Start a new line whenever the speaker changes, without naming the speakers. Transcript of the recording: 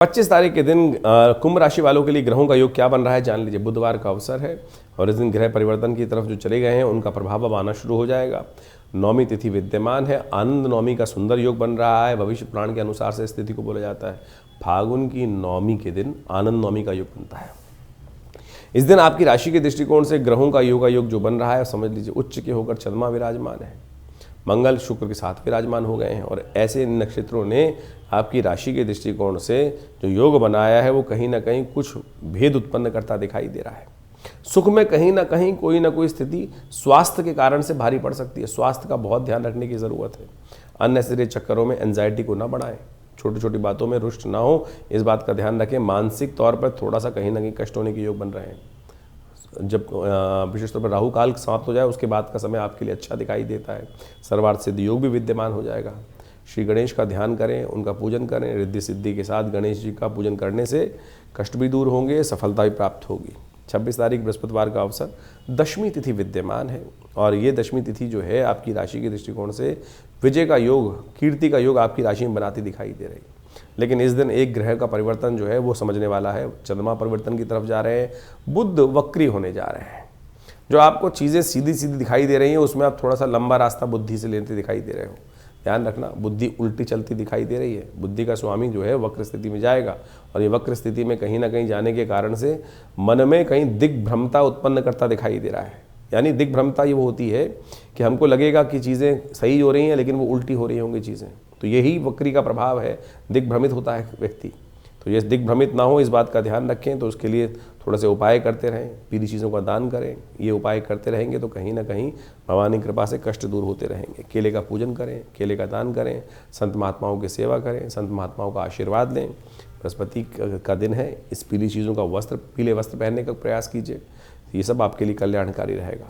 25 तारीख के दिन कुंभ राशि वालों के लिए ग्रहों का योग क्या बन रहा है जान लीजिए। बुधवार का अवसर है और इस दिन ग्रह परिवर्तन की तरफ जो चले गए हैं उनका प्रभाव अब आना शुरू हो जाएगा। नौमी तिथि विद्यमान है, आनंद नौमी का सुंदर योग बन रहा है। भविष्य पुराण के अनुसार से स्थिति को बोला जाता है फागुन की नौमी के दिन आनंद नौमी का योग बनता है। इस दिन आपकी राशि के दृष्टिकोण से ग्रहों का योग जो बन रहा है समझ लीजिए उच्च के होकर चंद्रमा विराजमान है, मंगल शुक्र के साथ विराजमान हो गए हैं और ऐसे नक्षत्रों ने आपकी राशि के दृष्टिकोण से जो योग बनाया है वो कहीं ना कहीं कुछ भेद उत्पन्न करता दिखाई दे रहा है। सुख में कहीं ना कहीं कोई ना कोई स्थिति स्वास्थ्य के कारण से भारी पड़ सकती है। स्वास्थ्य का बहुत ध्यान रखने की ज़रूरत है। अननेसेसरी चक्करों में एंजाइटी को ना बढ़ाएं, छोटी छोटी बातों में रुष्ट ना हो, इस बात का ध्यान रखें। मानसिक तौर पर थोड़ा सा कहीं ना कहीं कष्ट होने के योग बन रहे हैं। जब विशेष तौर पर राहु काल समाप्त हो जाए उसके बाद का समय आपके लिए अच्छा दिखाई देता है। सर्वार्थ सिद्धि योग भी विद्यमान हो जाएगा। श्री गणेश का ध्यान करें, उनका पूजन करें। रिद्धि सिद्धि के साथ गणेश जी का पूजन करने से कष्ट भी दूर होंगे, सफलता भी प्राप्त होगी। 26 तारीख बृहस्पतिवार का अवसर, दशमी तिथि विद्यमान है और ये दशमी तिथि जो है आपकी राशि के दृष्टिकोण से विजय का योग, कीर्ति का योग आपकी राशि में बनाती दिखाई दे रही है। लेकिन इस दिन एक ग्रह का परिवर्तन जो है वो समझने वाला है। चंद्रमा परिवर्तन की तरफ जा रहे हैं, बुध वक्री होने जा रहे हैं। जो आपको चीज़ें सीधी सीधी दिखाई दे रही हैं उसमें आप थोड़ा सा लंबा रास्ता बुद्धि से लेते दिखाई दे रहे हो। ध्यान रखना, बुद्धि उल्टी चलती दिखाई दे रही है। बुद्धि का स्वामी जो है वक्र स्थिति में जाएगा और ये वक्र स्थिति में कहीं ना कहीं जाने के कारण से मन में कहीं दिग्भ्रमता उत्पन्न करता दिखाई दे रहा है। यानी दिग्भ्रमता ये वो होती है कि हमको लगेगा कि चीज़ें सही हो रही हैं लेकिन वो उल्टी हो रही होंगी चीज़ें। तो यही वक्री का प्रभाव है, दिग्भ्रमित होता है व्यक्ति। तो ये दिग्भ्रमित ना हो इस बात का ध्यान रखें। तो उसके लिए थोड़ा से उपाय करते रहें, पीली चीज़ों का दान करें। ये उपाय करते रहेंगे तो कहीं ना कहीं भगवान की कृपा से कष्ट दूर होते रहेंगे। केले का पूजन करें, केले का दान करें, संत महात्माओं की सेवा करें, संत महात्माओं का आशीर्वाद लें। बृहस्पति का दिन है, इस पीली चीज़ों का वस्त्र, पीले वस्त्र पहनने का प्रयास कीजिए। ये सब आपके लिए कल्याणकारी रहेगा।